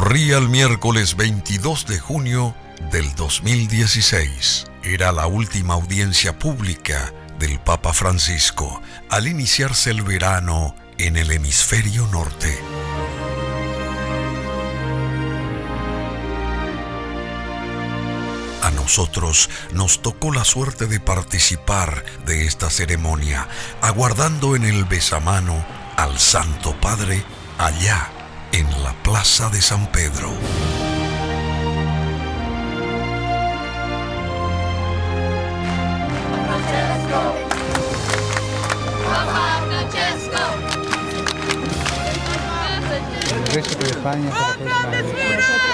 Corría el miércoles 22 de junio del 2016. Era la última audiencia pública del Papa Francisco al iniciarse el verano en el hemisferio norte. A nosotros nos tocó la suerte de participar de esta ceremonia, aguardando en el besamano al Santo Padre allá en la Plaza de San Pedro.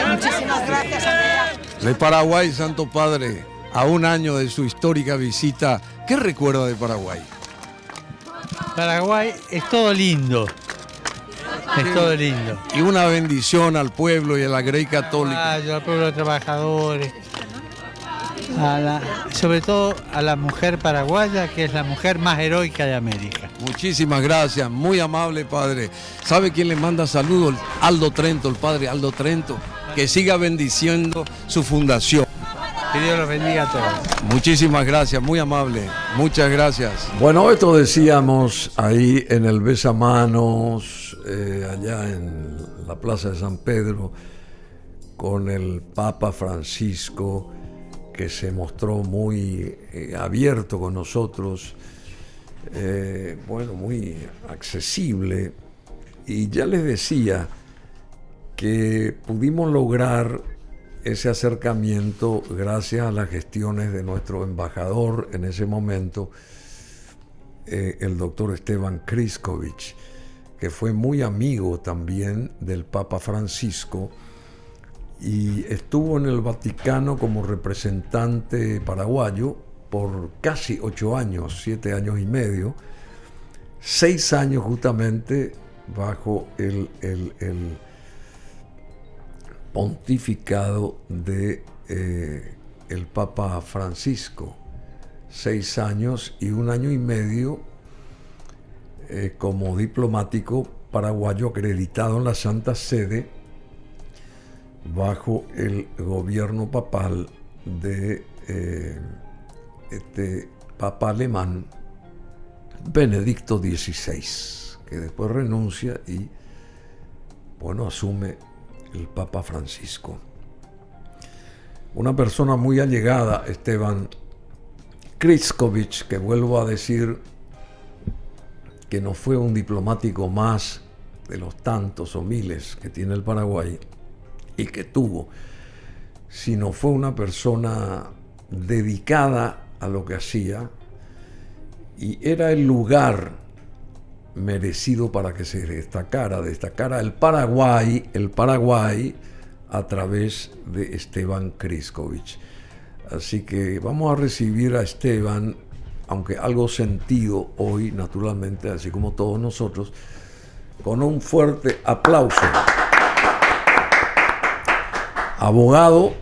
Muchísimas gracias, Andrea. De Paraguay, Santo Padre, a un año de su histórica visita, ¿qué recuerda de Paraguay? Paraguay es todo lindo. Es todo lindo. Y una bendición al pueblo y a la Grey Católica. Al pueblo de trabajadores. Sobre todo a la mujer paraguaya, que es la mujer más heroica de América. Muchísimas gracias, muy amable padre. ¿Sabe quién le manda saludos? Aldo Trento, el padre Aldo Trento. Que siga bendiciendo su fundación. Que Dios los bendiga a todos. Muchísimas gracias, muy amable. Muchas gracias. Bueno, esto decíamos ahí en el besamanos, allá en la Plaza de San Pedro, con el Papa Francisco, que se mostró muy abierto con nosotros, muy accesible. Y ya les decía que pudimos lograr ese acercamiento gracias a las gestiones de nuestro embajador en ese momento, el doctor Esteban Kriskovic, que fue muy amigo también del Papa Francisco y estuvo en el Vaticano como representante paraguayo por casi 8 años, 7 años y medio, 6 años justamente bajo el pontificado de el Papa Francisco, 6 años y 1 año y medio como diplomático paraguayo acreditado en la Santa Sede bajo el gobierno papal de este Papa alemán Benedicto XVI, que después renuncia y asume el Papa Francisco. Una persona muy allegada, Esteban Kriskovic, que vuelvo a decir que no fue un diplomático más de los tantos o miles que tiene el Paraguay y que tuvo, sino fue una persona dedicada a lo que hacía y era el lugar merecido para que se destacara el Paraguay a través de Esteban Kriskovic. Así que vamos a recibir a Esteban, aunque algo sentido hoy, naturalmente, así como todos nosotros, con un fuerte aplauso. Abogado,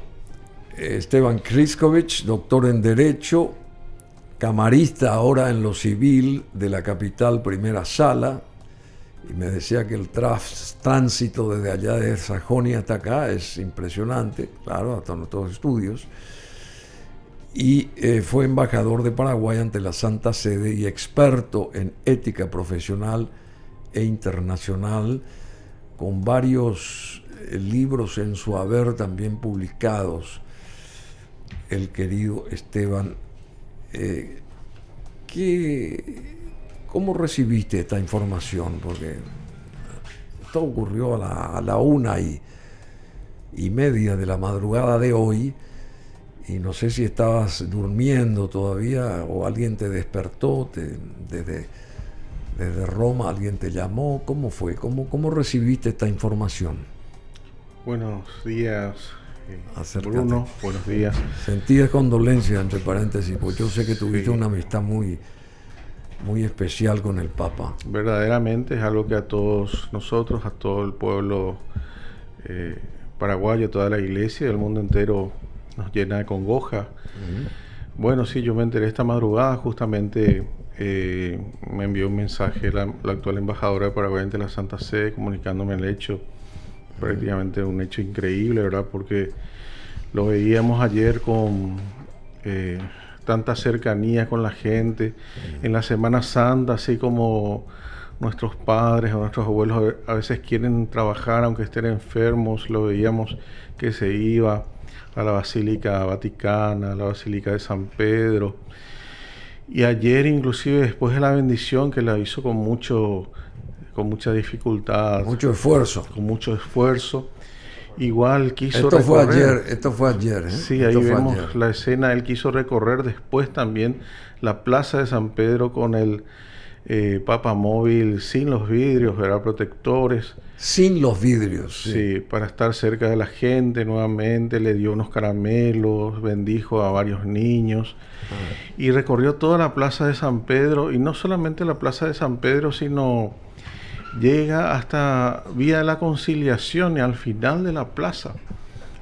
Esteban Kriskovic, doctor en Derecho, camarista ahora en lo civil de la capital Primera Sala, y me decía que el tránsito desde allá de Sajonia hasta acá es impresionante, claro, hasta nuestros estudios, y fue embajador de Paraguay ante la Santa Sede y experto en ética profesional e internacional, con varios libros en su haber también publicados, el querido Esteban. ¿Cómo recibiste esta información? Porque esto ocurrió a la 1:30 de la madrugada de hoy, y no sé si estabas durmiendo todavía o alguien te despertó desde Roma, alguien te llamó. ¿Cómo fue? ¿Cómo recibiste esta información? Buenos días, Acércate. Bruno, buenos días. Sentidas condolencias, entre paréntesis, porque yo sé que tuviste una amistad muy especial con el Papa. Verdaderamente es algo que a todos nosotros, a todo el pueblo paraguayo, a toda la iglesia y el mundo entero nos llena de congoja. Bueno, sí, yo me enteré esta madrugada, justamente me envió un mensaje la actual embajadora de Paraguay ante la Santa Sede comunicándome el hecho prácticamente un hecho increíble, ¿verdad? Porque lo veíamos ayer con tanta cercanía con la gente. En la Semana Santa, así como nuestros padres o nuestros abuelos a veces quieren trabajar aunque estén enfermos, lo veíamos que se iba a la Basílica Vaticana, a la Basílica de San Pedro. Y ayer, inclusive después de la bendición, que la hizo con mucha dificultad, Mucho esfuerzo. con mucho esfuerzo, igual quiso Esto fue recorrer. Esto fue ayer, ¿eh? Sí, ahí Esto fue vemos ayer. la escena. Él quiso recorrer después también la plaza de San Pedro con el Papa móvil sin los vidrios, ¿verdad? Protectores. Sin los vidrios. Sí, para estar cerca de la gente nuevamente. Le dio unos caramelos, bendijo a varios niños. Y recorrió toda la plaza de San Pedro. Y no solamente la plaza de San Pedro, sino llega hasta Vía de la Conciliación y al final de la plaza.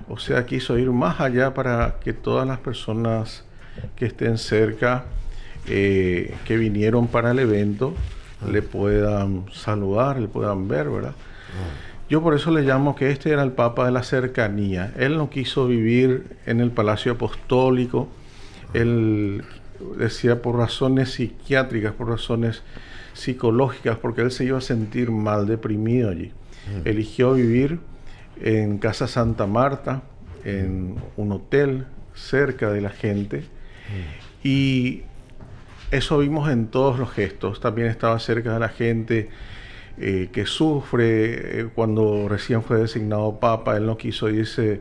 O sea, quiso ir más allá para que todas las personas que estén cerca, que vinieron para el evento, le puedan saludar, le puedan ver, ¿verdad? Yo por eso le llamo que este era el Papa de la cercanía. Él no quiso vivir en el Palacio Apostólico. Él decía por razones psiquiátricas, por razones psicológicas, porque él se iba a sentir mal, deprimido allí. Eligió vivir en Casa Santa Marta, en un hotel cerca de la gente, y eso vimos en todos los gestos. También estaba cerca de la gente que sufre. Cuando recién fue designado Papa, él no quiso irse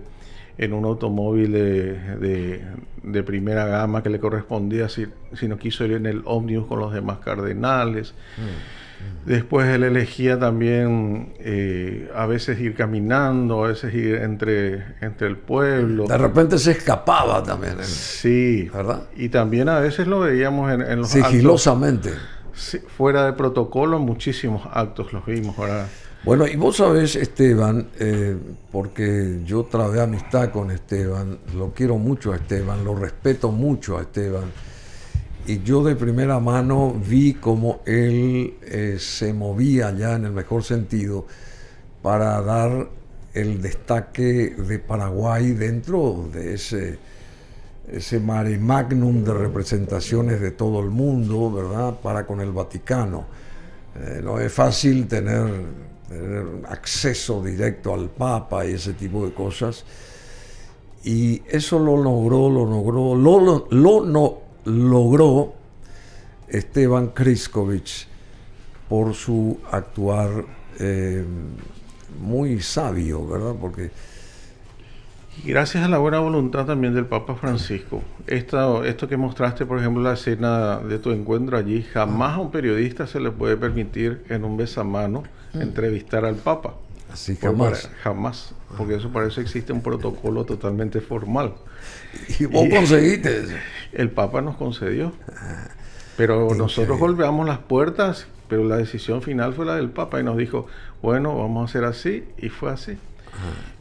en un automóvil de primera gama que le correspondía, sino quiso ir en el ómnibus con los demás cardenales. Después él elegía también a veces ir caminando, a veces ir entre el pueblo. De repente se escapaba también. Sí, ¿verdad? Y también a veces lo veíamos en los sigilosamente. actos, sí, fuera de protocolo, muchísimos actos los vimos, ¿verdad? Bueno, y vos sabés, Esteban, porque yo trabé amistad con Esteban, lo quiero mucho a Esteban, lo respeto mucho a Esteban, y yo de primera mano vi cómo él se movía ya en el mejor sentido para dar el destaque de Paraguay dentro de ese mare magnum de representaciones de todo el mundo, ¿verdad?, para con el Vaticano. No es fácil tener acceso directo al Papa y ese tipo de cosas, y eso lo logró Esteban Kryskovic por su actuar muy sabio, ¿verdad? Porque y gracias a la buena voluntad también del Papa Francisco. Esto que mostraste, por ejemplo, la escena de tu encuentro allí, jamás a un periodista se le puede permitir en un besamano entrevistar al Papa. Así jamás. Jamás, porque eso para eso existe un protocolo totalmente formal. Y vos conseguiste eso. El Papa nos concedió. Pero nosotros golpeamos las puertas, pero la decisión final fue la del Papa y nos dijo, bueno, vamos a hacer así, y fue así.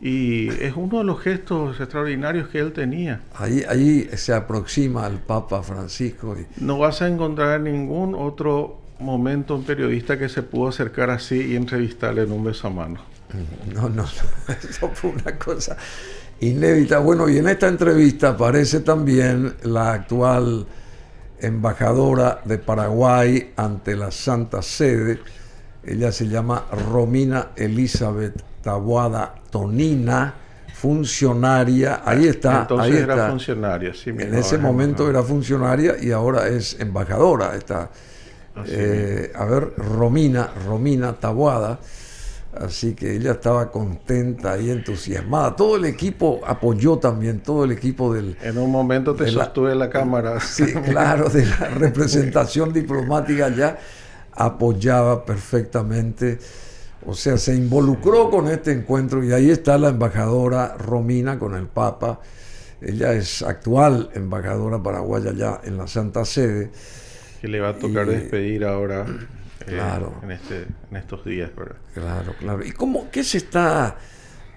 Y es uno de los gestos extraordinarios que él tenía. Ahí se aproxima al Papa Francisco. No vas a encontrar en ningún otro momento un periodista que se pudo acercar así y entrevistarle en un besamano. No, eso fue una cosa inédita. Bueno, y en esta entrevista aparece también la actual embajadora de Paraguay ante la Santa Sede. Ella se llama Romina Elizabeth Taboada Tonina, funcionaria. Ahí está. Entonces ahí era está. Funcionaria, sí. En ese momento era funcionaria y ahora es embajadora. Está. A ver, Romina Taboada. Así que ella estaba contenta y entusiasmada. Todo el equipo apoyó también, todo el equipo del... En un momento te sostuve la cámara. Sí, claro, de la representación diplomática ya apoyaba perfectamente. O sea, se involucró con este encuentro y ahí está la embajadora Romina con el Papa. Ella es actual embajadora paraguaya ya en la Santa Sede. Que le va a tocar despedir ahora. Claro. En estos días, ¿verdad? Claro. ¿Y qué se está...?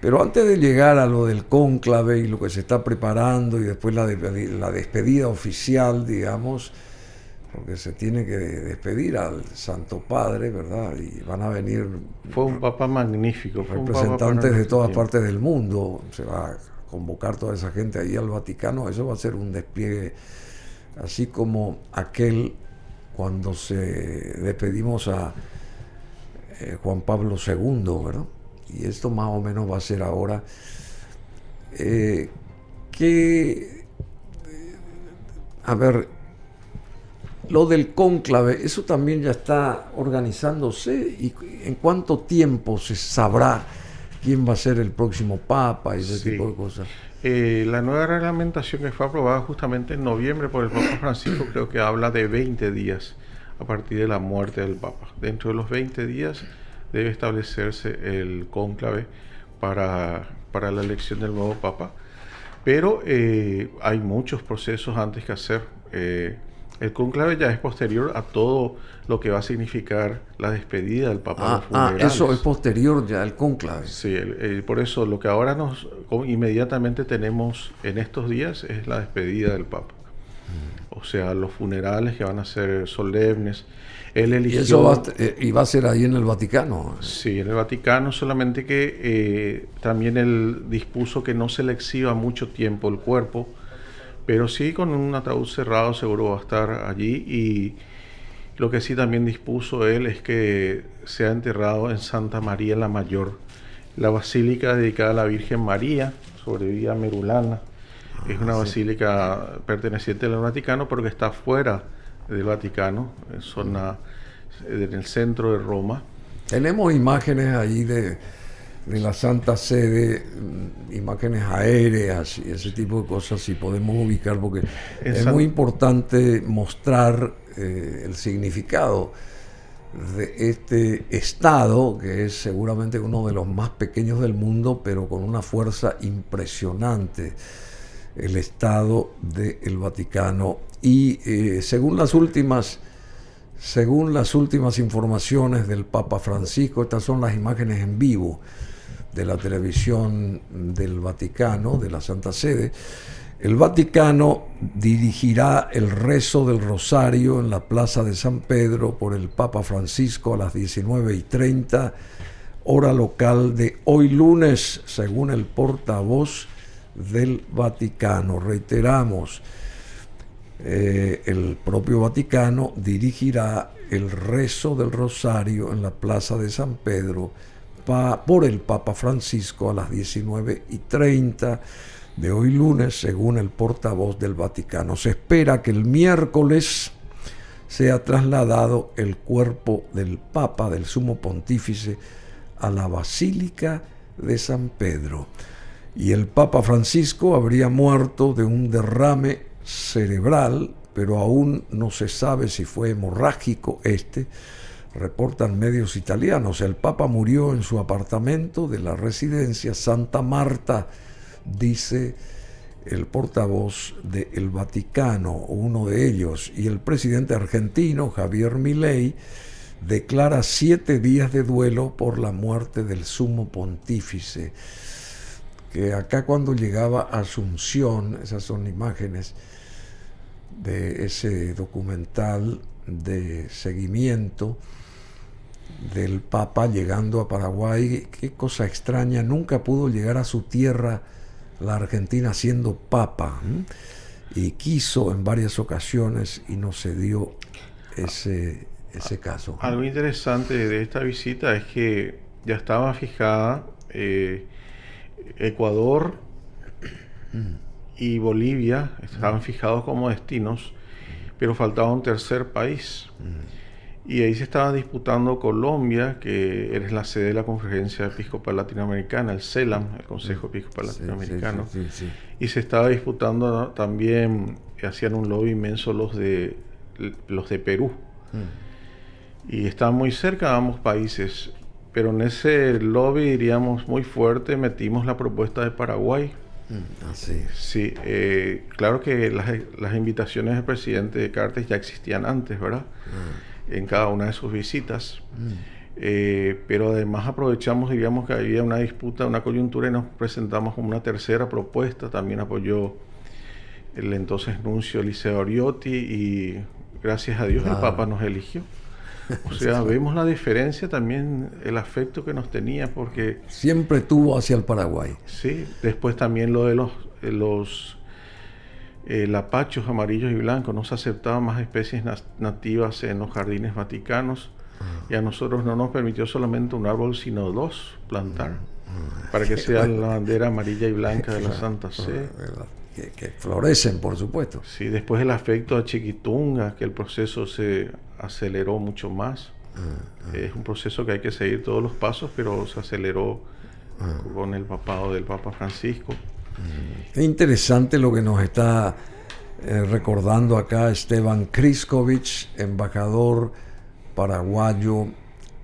Pero antes de llegar a lo del cónclave y lo que se está preparando y después la despedida oficial, digamos, porque se tiene que despedir al Santo Padre, ¿verdad? Y van a venir Fue un papa magnífico. Fue un papa representantes para de todas nuestro partes del mundo. Se va a convocar toda esa gente ahí al Vaticano. Eso va a ser un despliegue, así como aquel cuando se despedimos a Juan Pablo II, ¿verdad? Y esto más o menos va a ser ahora. A ver, lo del cónclave, eso también ya está organizándose, y en cuánto tiempo se sabrá quién va a ser el próximo papa y ese Sí. tipo de cosas. La nueva reglamentación que fue aprobada justamente en noviembre por el Papa Francisco creo que habla de 20 días a partir de la muerte del Papa. Dentro de los 20 días debe establecerse el cónclave para la elección del nuevo Papa. Pero hay muchos procesos antes que hacer. El cónclave ya es posterior a todo lo que va a significar la despedida del Papa, los funerales. Eso es posterior ya al cónclave. Sí, por eso lo que ahora inmediatamente tenemos en estos días es la despedida del Papa. O sea, los funerales que van a ser solemnes. Él eligió, Y eso va a ser ahí en el Vaticano. sí, en el Vaticano, solamente que también él dispuso que no se le exhiba mucho tiempo el cuerpo, pero sí con un ataúd cerrado seguro va a estar allí. Y lo que sí también dispuso él es que sea enterrado en Santa María la Mayor, la basílica dedicada a la Virgen María, sobre Vía Merulana. Es una basílica perteneciente al Vaticano, porque está fuera del Vaticano, en el centro de Roma. Tenemos imágenes ahí de la Santa Sede, imágenes aéreas y ese tipo de cosas, si podemos ubicar, porque es muy importante mostrar el significado de este estado, que es seguramente uno de los más pequeños del mundo, pero con una fuerza impresionante, el estado del Vaticano. Y según las últimas informaciones del Papa Francisco, estas son las imágenes en vivo de la televisión del Vaticano, de la Santa Sede. El Vaticano dirigirá el rezo del Rosario en la Plaza de San Pedro por el Papa Francisco a las 19:30, hora local de hoy lunes, según el portavoz del Vaticano. Reiteramos, el propio Vaticano dirigirá el rezo del Rosario en la Plaza de San Pedro por el Papa Francisco a las 19:30 de hoy lunes, según el portavoz del Vaticano. Se espera que el miércoles sea trasladado el cuerpo del Papa, del Sumo Pontífice, a la Basílica de San Pedro. Y el Papa Francisco habría muerto de un derrame cerebral, pero aún no se sabe si fue hemorrágico reportan medios italianos. El Papa murió en su apartamento de la residencia Santa Marta, dice el portavoz del Vaticano, uno de ellos. Y el presidente argentino, Javier Milei, declara 7 días de duelo por la muerte del Sumo Pontífice. Que acá, cuando llegaba a Asunción, esas son imágenes de ese documental de seguimiento del Papa llegando a Paraguay. Qué cosa extraña, nunca pudo llegar a su tierra la Argentina siendo Papa, y quiso en varias ocasiones y no se dio ese caso. Algo interesante de esta visita es que ya estaba fijada Ecuador y Bolivia, estaban fijados como destinos, pero faltaba un tercer país. Y ahí se estaba disputando Colombia, que es la sede de la Conferencia Episcopal Latinoamericana, el CELAM, el Consejo Episcopal Latinoamericano. Sí. Y se estaba disputando también, hacían un lobby inmenso los de Perú. Y estaban muy cerca ambos países, pero en ese lobby, diríamos, muy fuerte, metimos la propuesta de Paraguay. Sí, claro que las invitaciones del presidente Cartes ya existían antes, ¿verdad? En cada una de sus visitas. Pero además aprovechamos, diríamos, que había una disputa, una coyuntura, y nos presentamos como una tercera propuesta. También apoyó el entonces nuncio Eliseo Oriotti, y gracias a Dios, el Papa nos eligió. O sea, vemos la diferencia también, el afecto que nos tenía, porque... Siempre tuvo hacia el Paraguay. Sí, después también lo de los lapachos amarillos y blancos, no se aceptaban más especies nativas en los jardines vaticanos, y a nosotros no nos permitió solamente un árbol, sino 2 plantar, para que sea la bandera amarilla y blanca de la Santa Sede. Que florecen, por supuesto. Sí, después el afecto a Chiquitunga, que el proceso se aceleró mucho más. Es un proceso que hay que seguir todos los pasos, pero se aceleró con el papado del Papa Francisco. Qué interesante lo que nos está recordando acá Esteban Kriskovich, embajador paraguayo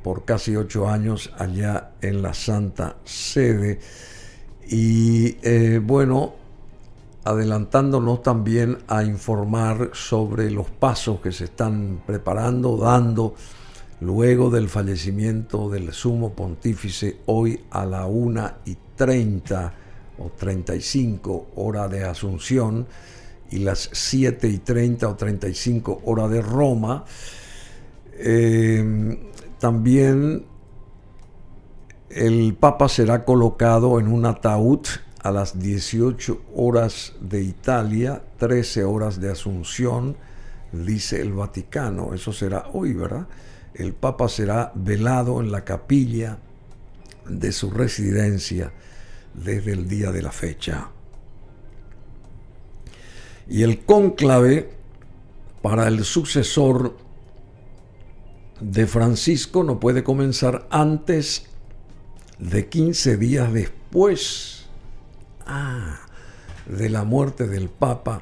por casi 8 años allá en la Santa Sede. Y bueno, adelantándonos también a informar sobre los pasos que se están preparando, dando luego del fallecimiento del Sumo Pontífice hoy a la 1:30 o 35 hora de Asunción y las 7:30 o 35 hora de Roma. También el Papa será colocado en un ataúd a las 18 horas de Italia, 13 horas de Asunción, dice el Vaticano. Eso será hoy, ¿verdad? El Papa será velado en la capilla de su residencia desde el día de la fecha. Y el cónclave para el sucesor de Francisco no puede comenzar antes de 15 días después de la muerte del Papa,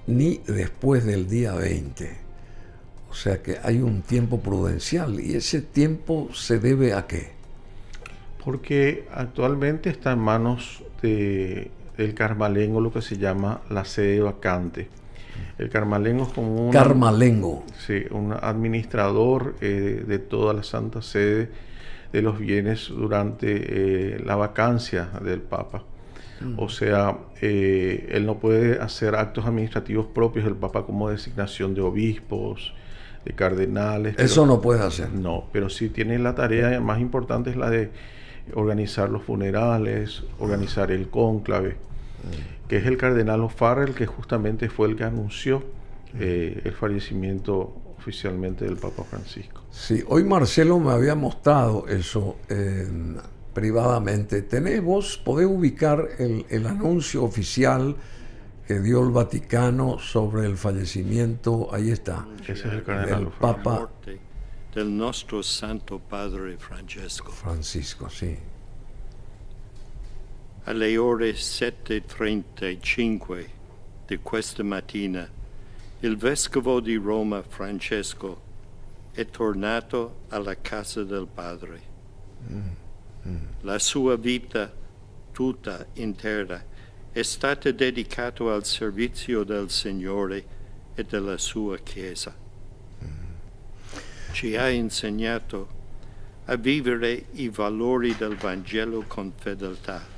ni después del día 20. O sea que hay un tiempo prudencial, y ese tiempo se debe ¿a qué? Porque actualmente está en manos del Carmalengo lo que se llama la sede vacante. El Carmalengo es como un administrador de toda la Santa Sede, de los bienes durante la vacancia del Papa. O sea, él no puede hacer actos administrativos propios del Papa, como designación de obispos, de cardenales. Eso no puede hacer. No, pero sí tiene la tarea más importante, es la de organizar los funerales, organizar el cónclave, que es el cardenal O'Farrell, que justamente fue el que anunció el fallecimiento oficialmente del Papa Francisco. Sí, hoy Marcelo me había mostrado eso privadamente. Podés ubicar el anuncio oficial que dio el Vaticano sobre el fallecimiento, ahí está, ese es el cardenal Papa del nostro Santo Padre Francisco, sí. Alle ore 7:35 di questa mattina, il vescovo di Roma Francesco è tornato alla casa del Padre. La sua vita tutta intera è stata dedicata al servizio del Signore e della sua Chiesa. Ci ha insegnato a vivere i valori del Vangelo con fedeltà.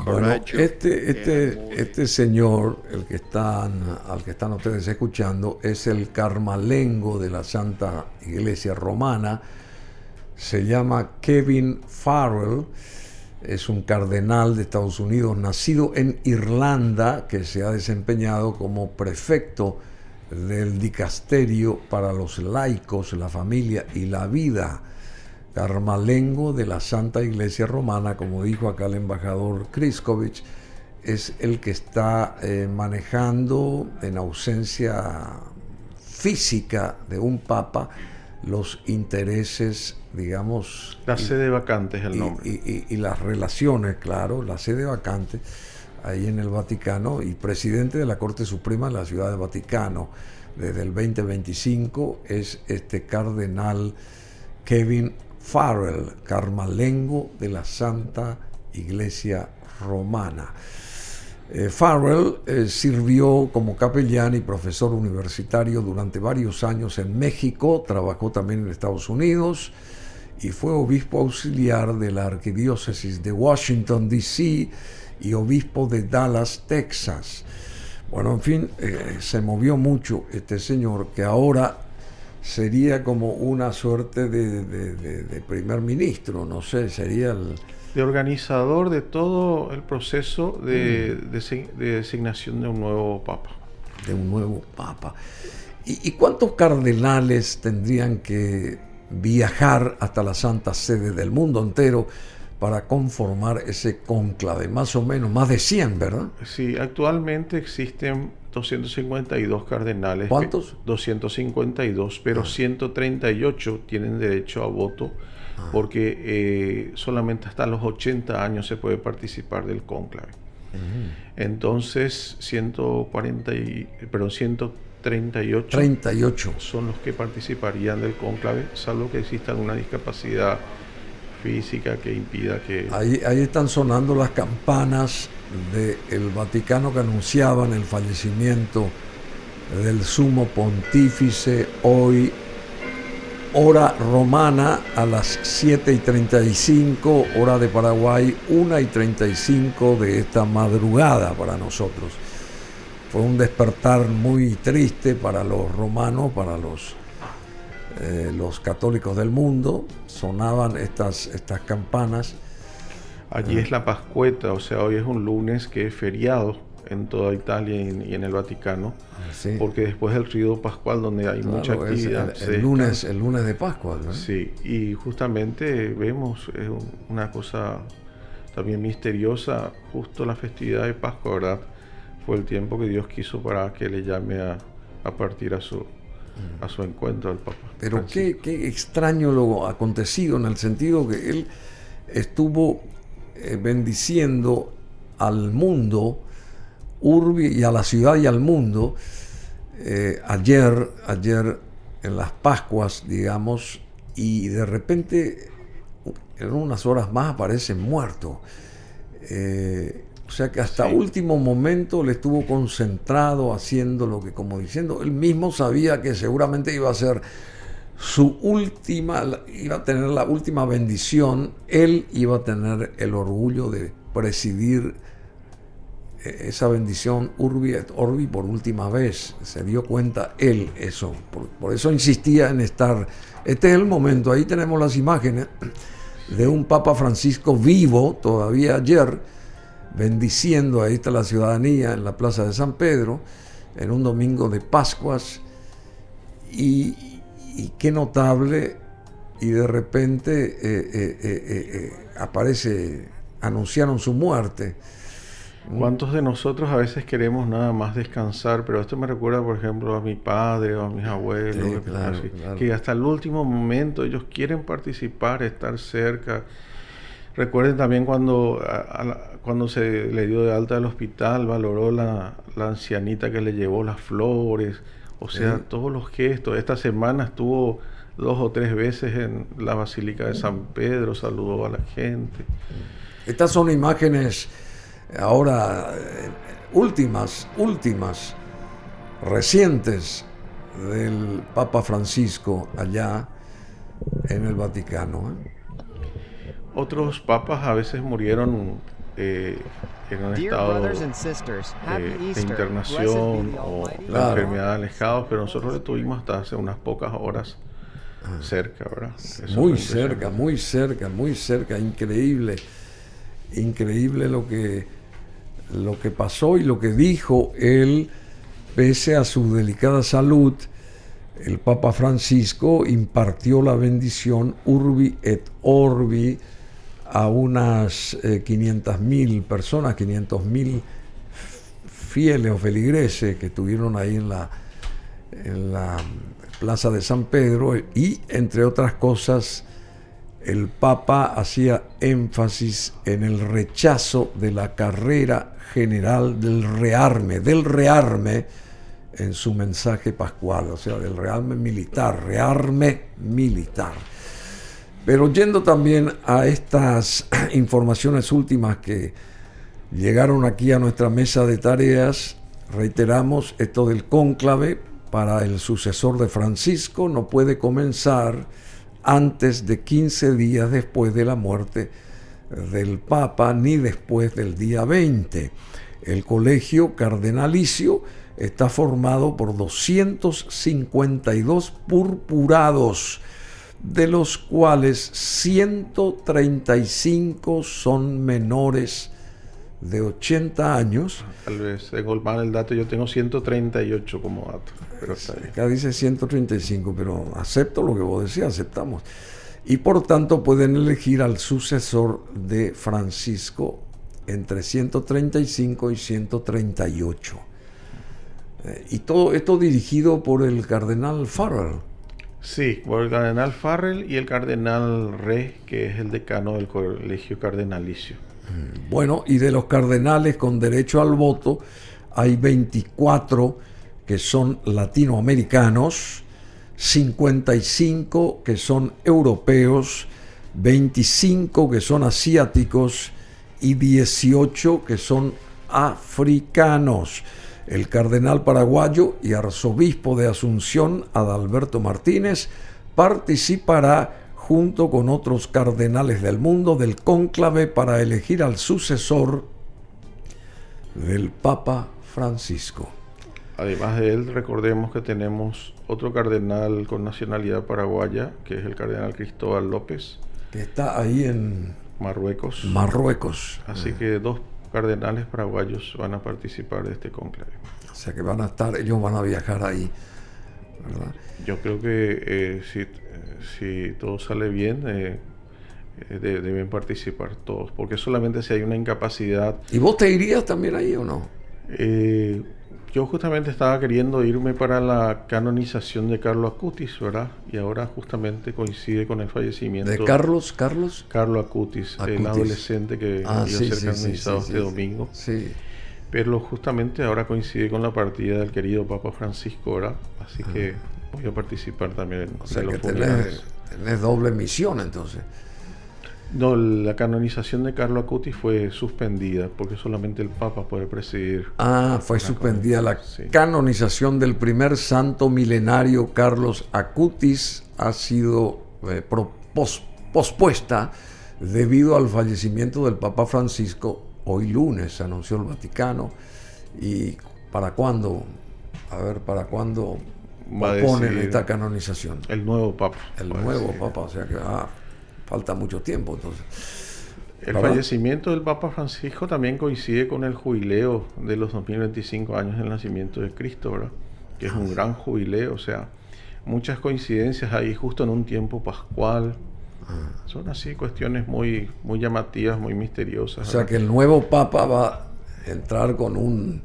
Bueno, este señor, al que están ustedes escuchando, es el Carmalengo de la Santa Iglesia Romana. Se llama Kevin Farrell. Es un cardenal de Estados Unidos, nacido en Irlanda, que se ha desempeñado como prefecto del dicasterio para los laicos, la familia y la vida. Carmalengo de la Santa Iglesia Romana, como dijo acá el embajador Kriskovich, es el que está manejando, en ausencia física de un papa, los intereses, digamos... La sede vacante es el nombre. Y las relaciones, claro, la sede vacante, ahí en el Vaticano, y presidente de la Corte Suprema de la Ciudad del Vaticano desde el 2025, es este cardenal Kevin Farrell, Carmalengo de la Santa Iglesia Romana. Farrell sirvió como capellán y profesor universitario durante varios años en México, trabajó también en Estados Unidos y fue obispo auxiliar de la Arquidiócesis de Washington, D.C. y obispo de Dallas, Texas. Bueno, en fin, se movió mucho este señor, que ahora sería como una suerte de primer ministro, no sé, sería el... De organizador de todo el proceso de designación de un nuevo papa. De un nuevo papa. ¿Y cuántos cardenales tendrían que viajar hasta la Santa Sede del mundo entero para conformar ese cónclave? Más o menos, más de 100, ¿verdad? Sí, actualmente existen 252 cardenales. ¿Cuántos? 252, pero 138 tienen derecho a voto, porque solamente hasta los 80 años se puede participar del cónclave. Entonces, 138 son los que participarían del cónclave, salvo que exista alguna discapacidad física que impida que... Ahí están sonando las campanas del Vaticano que anunciaban el fallecimiento del sumo pontífice hoy, hora romana, a las 7:35, hora de Paraguay, 1:35 de esta madrugada para nosotros. Fue un despertar muy triste para los romanos, para los católicos del mundo. Sonaban estas campanas. Allí es la Pascueta, o sea, hoy es un lunes que es feriado en toda Italia y en el Vaticano, sí, porque después del Tríodo Pascual, donde hay mucha actividad. El lunes de Pascua, ¿no? Sí, y justamente vemos una cosa también misteriosa, justo la festividad de Pascua, ¿verdad? Fue el tiempo que Dios quiso para que le llame a partir a su encuentro al Papa. Pero qué extraño lo acontecido, en el sentido que él estuvo bendiciendo al mundo, urbi, y a la ciudad y al mundo, ayer en las Pascuas, digamos, y de repente en unas horas más aparece muerto. O sea que hasta último momento le estuvo concentrado haciendo lo que, como diciendo, él mismo sabía que seguramente iba a ser iba a tener la última bendición, él iba a tener el orgullo de presidir esa bendición Urbi et Orbi por última vez. Se dio cuenta él eso, por eso insistía en estar. Este es el momento, ahí tenemos las imágenes de un Papa Francisco vivo todavía ayer, bendiciendo, ahí está la ciudadanía en la Plaza de San Pedro, en un domingo de Pascuas, y qué notable, y de repente anunciaron su muerte. ¿Cuántos de nosotros a veces queremos nada más descansar? Pero esto me recuerda, por ejemplo, a mi padre o a mis abuelos, sí, claro. Que hasta el último momento ellos quieren participar, estar cerca. Recuerden también cuando se le dio de alta del hospital, valoró la ancianita que le llevó las flores, o sea, todos los gestos. Esta semana estuvo 2 o 3 veces en la Basílica de San Pedro, saludó a la gente. Estas son imágenes ahora últimas, recientes, del Papa Francisco allá en el Vaticano. Otros papas a veces murieron en un estado de internación o de enfermedad alejados, pero nosotros le tuvimos hasta hace unas pocas horas cerca, ¿verdad? Eso muy cerca, increíble lo que pasó y lo que dijo él. Pese a su delicada salud, el Papa Francisco impartió la bendición Urbi et Orbi a unas 500.000 personas, 500.000 fieles o feligreses que estuvieron ahí en la Plaza de San Pedro, y entre otras cosas el Papa hacía énfasis en el rechazo de la carrera general del rearme en su mensaje pascual, o sea, del rearme militar. Pero yendo también a estas informaciones últimas que llegaron aquí a nuestra mesa de tareas, reiteramos, esto del cónclave para el sucesor de Francisco no puede comenzar antes de 15 días después de la muerte del Papa, ni después del día 20. El colegio cardenalicio está formado por 252 purpurados, de los cuales 135 son menores de 80 años. Tal vez tengo mal el dato, yo tengo 138 como dato, pero está bien. Acá dice 135, pero acepto lo que vos decís, aceptamos. Y por tanto pueden elegir al sucesor de Francisco entre 135 y 138. Y todo esto dirigido por el cardenal Farrell. Sí, por el cardenal Farrell y el cardenal Re, que es el decano del colegio cardenalicio. Bueno, y de los cardenales con derecho al voto, hay 24 que son latinoamericanos, 55 que son europeos, 25 que son asiáticos y 18 que son africanos. El cardenal paraguayo y arzobispo de Asunción, Adalberto Martínez, participará junto con otros cardenales del mundo del cónclave para elegir al sucesor del Papa Francisco. Además de él, recordemos que tenemos otro cardenal con nacionalidad paraguaya, que es el cardenal Cristóbal López, Que está ahí en Marruecos. Así que 2 cardenales paraguayos van a participar de este cónclave. O sea que ellos van a viajar ahí, ¿verdad? Yo creo que si todo sale bien, deben participar todos, porque solamente si hay una incapacidad. ¿Y vos te irías también ahí o no? Yo justamente estaba queriendo irme para la canonización de Carlo Acutis, ¿verdad? Y ahora justamente coincide con el fallecimiento ¿De Carlos? Carlo Acutis, el adolescente que iba a ser canonizado este domingo. Sí. Pero justamente ahora coincide con la partida del querido Papa Francisco, ¿verdad? Así que voy a participar también O sea en los que funerales. tenés doble misión entonces. No, la canonización de Carlo Acutis fue suspendida porque solamente el Papa puede presidir. Fue suspendida la sí. canonización del primer santo milenario Carlos Acutis. Ha sido pospuesta debido al fallecimiento del Papa Francisco. Hoy lunes se anunció el Vaticano. ¿Y para cuándo? A ver, ¿para cuándo ponen esta canonización? El nuevo Papa. El nuevo Papa, o sea que falta mucho tiempo entonces. El ¿verdad? fallecimiento del Papa Francisco también coincide con el jubileo de los 2025 años del nacimiento de Cristo, ¿verdad? Que es un gran jubileo, o sea, muchas coincidencias ahí justo en un tiempo pascual. Son así cuestiones muy, muy llamativas, muy misteriosas. O sea ¿verdad? que el nuevo Papa va a entrar con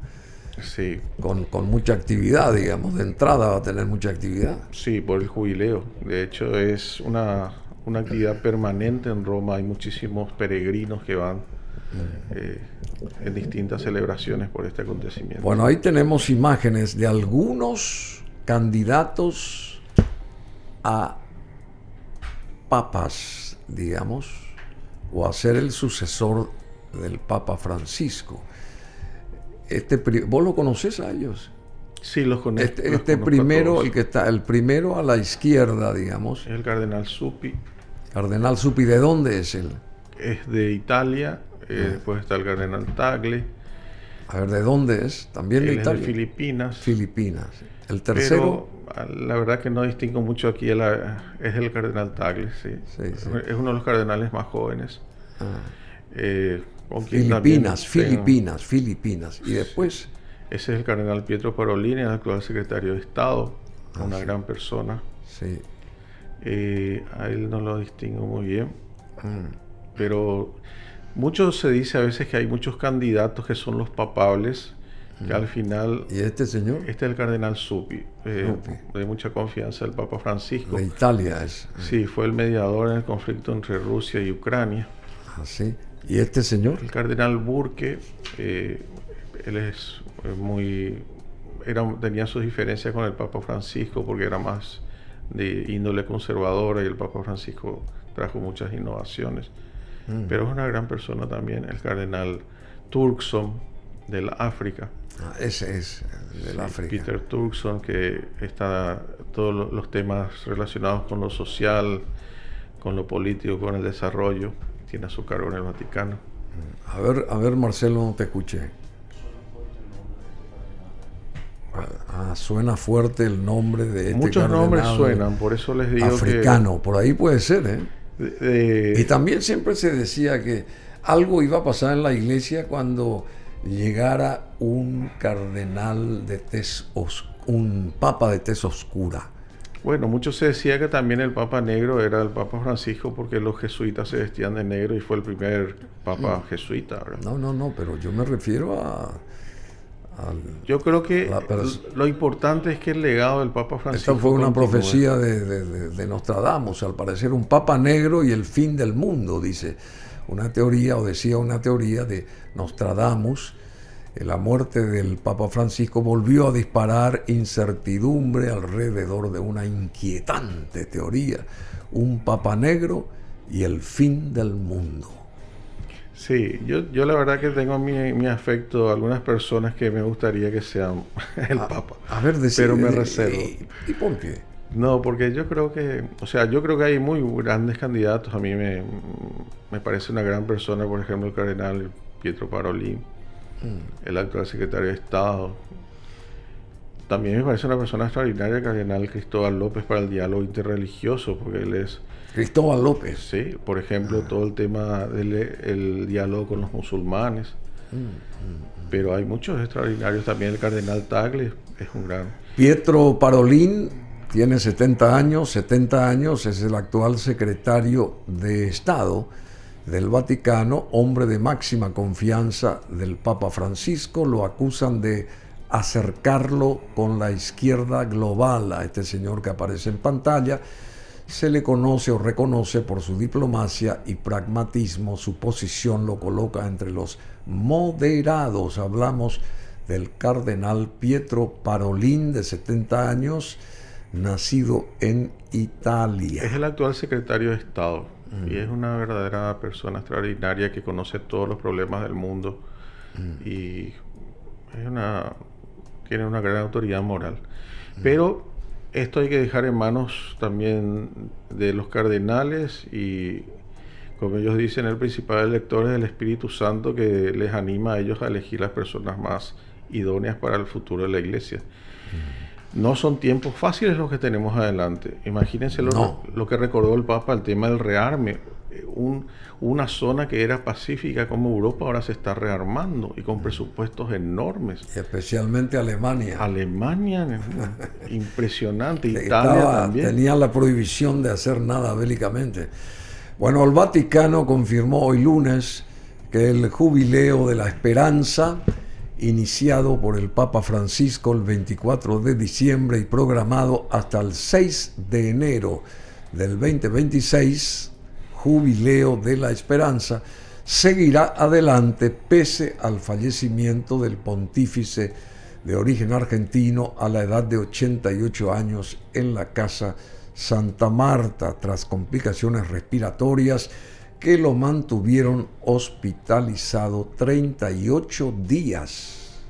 Sí, con mucha actividad, digamos, de entrada va a tener mucha actividad. sí, por el jubileo. De hecho, es una actividad permanente en Roma. Hay muchísimos peregrinos que van en distintas celebraciones por este acontecimiento. Bueno, ahí tenemos imágenes de algunos candidatos a papas, digamos, o a ser el sucesor del Papa Francisco. ¿Vos lo conocés a ellos? Sí, los conozco. Este primero, el primero a la izquierda, digamos. Es el cardenal Zuppi. Cardenal Zuppi, ¿de dónde es él? Es de Italia. Después está el cardenal Tagle. A ver, ¿de dónde es? También de Él es Italia. de Filipinas. Filipinas. El tercero. Pero la verdad que no distingo mucho aquí. Es el cardenal Tagle, sí. Sí. Es uno de los cardenales más jóvenes. Con quien Filipinas. Y después. Ese es el cardenal Pietro Parolin, el actual secretario de Estado. Una gran persona. Sí. A él no lo distingo muy bien. Pero mucho se dice a veces que hay muchos candidatos que son los papables, que al final... ¿Y este señor? Este es el cardenal Zuppi, de mucha confianza del Papa Francisco. De Italia es. Sí, fue el mediador en el conflicto entre Rusia y Ucrania. Sí. ¿Y este señor? El cardenal Burke, él es tenía sus diferencias con el Papa Francisco porque era más de índole conservadora y el Papa Francisco trajo muchas innovaciones. Pero es una gran persona también, el cardenal Turkson del África. Ese es del África. Peter Turkson, que está todos los temas relacionados con lo social, con lo político, con el desarrollo, tiene a su cargo en el Vaticano. A ver, Marcelo, no te escuché. Suena fuerte el nombre de este Muchos nombres cardenal suenan, por eso les digo africano, por ahí puede ser, que... Y también siempre se decía que algo iba a pasar en la iglesia cuando llegara un cardenal de tez un papa de tez oscura. Bueno, mucho se decía que también el Papa Negro era el Papa Francisco porque los jesuitas se vestían de negro y fue el primer Papa jesuita, ¿verdad? No, pero yo me refiero yo creo que lo importante es que el legado del Papa Francisco... Esta fue una continúe. profecía de Nostradamus, al parecer un Papa negro y el fin del mundo, dice una teoría, o decía una teoría de Nostradamus. La muerte del Papa Francisco volvió a disparar incertidumbre alrededor de una inquietante teoría, un Papa negro y el fin del mundo. Sí, yo la verdad que tengo mi afecto a algunas personas que me gustaría que sean el Papa, pero me reservo. ¿Y por qué? No, porque yo creo que hay muy grandes candidatos. A mí me parece una gran persona, por ejemplo, el cardenal Pietro Parolin, el actual secretario de Estado. También me parece una persona extraordinaria el cardenal Cristóbal López para el diálogo interreligioso, porque él es... Cristóbal López. Sí, por ejemplo, todo el tema del diálogo con los musulmanes. Pero hay muchos extraordinarios también. El cardenal Tagle es un gran... Pietro Parolin tiene 70 años, es el actual secretario de Estado del Vaticano, hombre de máxima confianza del Papa Francisco. Lo acusan de acercarlo con la izquierda global a este señor que aparece en pantalla. Se le conoce o reconoce por su diplomacia y pragmatismo. Su posición lo coloca entre los moderados. Hablamos del cardenal Pietro Parolin, de 70 años, nacido en Italia. Es el actual secretario de Estado. Y es una verdadera persona extraordinaria que conoce todos los problemas del mundo y tiene una gran autoridad moral. Pero esto hay que dejar en manos también de los cardenales y, como ellos dicen, el principal elector es el Espíritu Santo, que les anima a ellos a elegir las personas más idóneas para el futuro de la Iglesia. No son tiempos fáciles los que tenemos adelante. Imagínense lo que recordó el Papa, el tema del rearme. Una zona que era pacífica como Europa ahora se está rearmando y con presupuestos enormes. Especialmente Alemania. Alemania, impresionante. Italia también. Tenía la prohibición de hacer nada bélicamente. Bueno, el Vaticano confirmó hoy lunes que el Jubileo de la Esperanza, iniciado por el Papa Francisco el 24 de diciembre y programado hasta el 6 de enero del 2026, Jubileo de la Esperanza, seguirá adelante pese al fallecimiento del pontífice de origen argentino a la edad de 88 años en la Casa Santa Marta, tras complicaciones respiratorias que lo mantuvieron hospitalizado 38 días.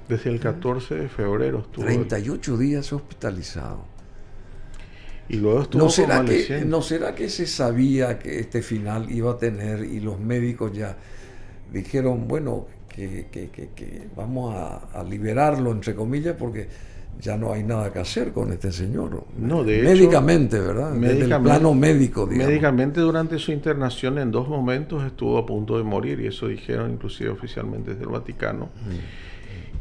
Desde el 14 de febrero estuvo... 38 días hospitalizado. Y luego estuvo convaleciente. ¿No será que se sabía que este final iba a tener y los médicos ya dijeron, bueno, que vamos a liberarlo, entre comillas, porque ya no hay nada que hacer con este señor? No, de médicamente, hecho, ¿verdad? Desde el plano médico, digamos. Médicamente, durante su internación en 2 momentos estuvo a punto de morir, y eso dijeron inclusive oficialmente desde el Vaticano.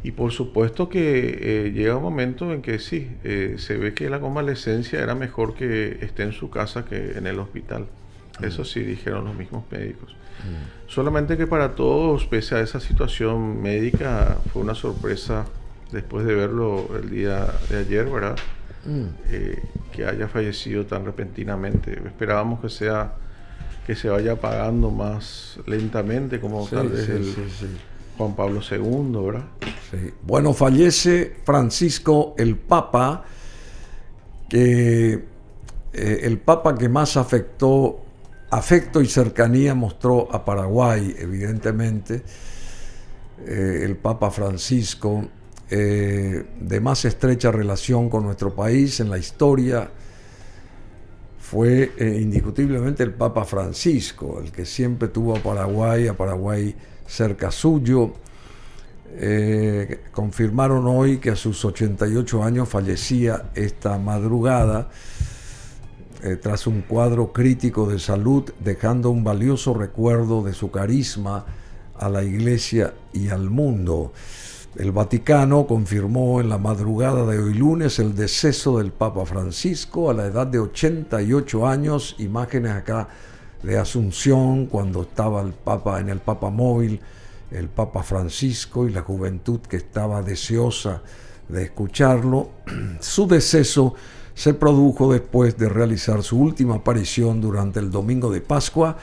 Y por supuesto que llega un momento en que sí, se ve que la convalescencia era mejor que esté en su casa que en el hospital. Eso sí dijeron los mismos médicos. Solamente que para todos, pese a esa situación médica, fue una sorpresa después de verlo el día de ayer, ¿verdad? Que haya fallecido tan repentinamente. Esperábamos que se vaya apagando más lentamente, como tal vez Juan Pablo II, ¿verdad? Sí. Bueno, fallece Francisco, el Papa, el Papa que más afecto y cercanía mostró a Paraguay, evidentemente. El Papa Francisco, de más estrecha relación con nuestro país en la historia, fue indiscutiblemente el Papa Francisco, el que siempre tuvo a Paraguay cerca suyo. confirmaron hoy que a sus 88 años fallecía esta madrugada tras un cuadro crítico de salud, dejando un valioso recuerdo de su carisma a la Iglesia y al mundo. El Vaticano confirmó en la madrugada de hoy lunes el deceso del Papa Francisco a la edad de 88 años. Imágenes acá de Asunción cuando estaba el Papa en el Papamóvil, el Papa Francisco y la juventud que estaba deseosa de escucharlo. Su deceso se produjo después de realizar su última aparición durante el domingo de Pascua.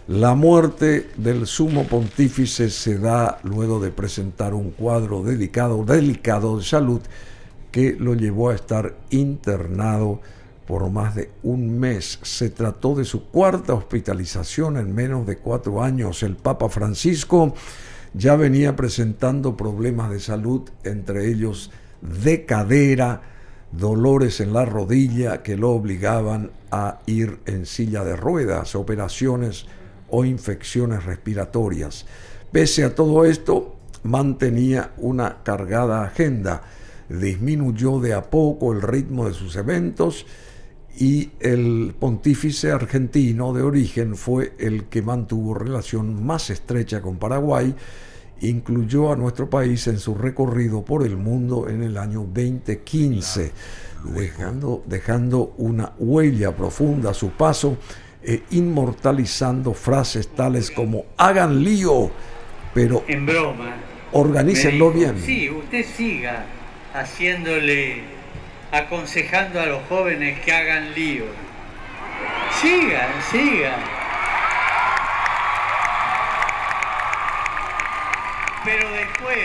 La muerte del sumo pontífice se da luego de presentar un cuadro delicado de salud que lo llevó a estar internado por más de un mes. Se trató de su cuarta hospitalización en menos de 4 años. El Papa Francisco ya venía presentando problemas de salud, entre ellos de cadera, dolores en la rodilla que lo obligaban a ir en silla de ruedas, operaciones o infecciones respiratorias. Pese a todo esto, mantenía una cargada agenda, disminuyó de a poco el ritmo de sus eventos y el pontífice argentino de origen fue el que mantuvo relación más estrecha con Paraguay. Incluyó a nuestro país en su recorrido por el mundo en el año 2015, dejando una huella profunda a su paso e inmortalizando frases tales como hagan lío, pero En broma. organícenlo me dijo, bien. Sí, usted siga aconsejando a los jóvenes que hagan lío. Siga. Pero después,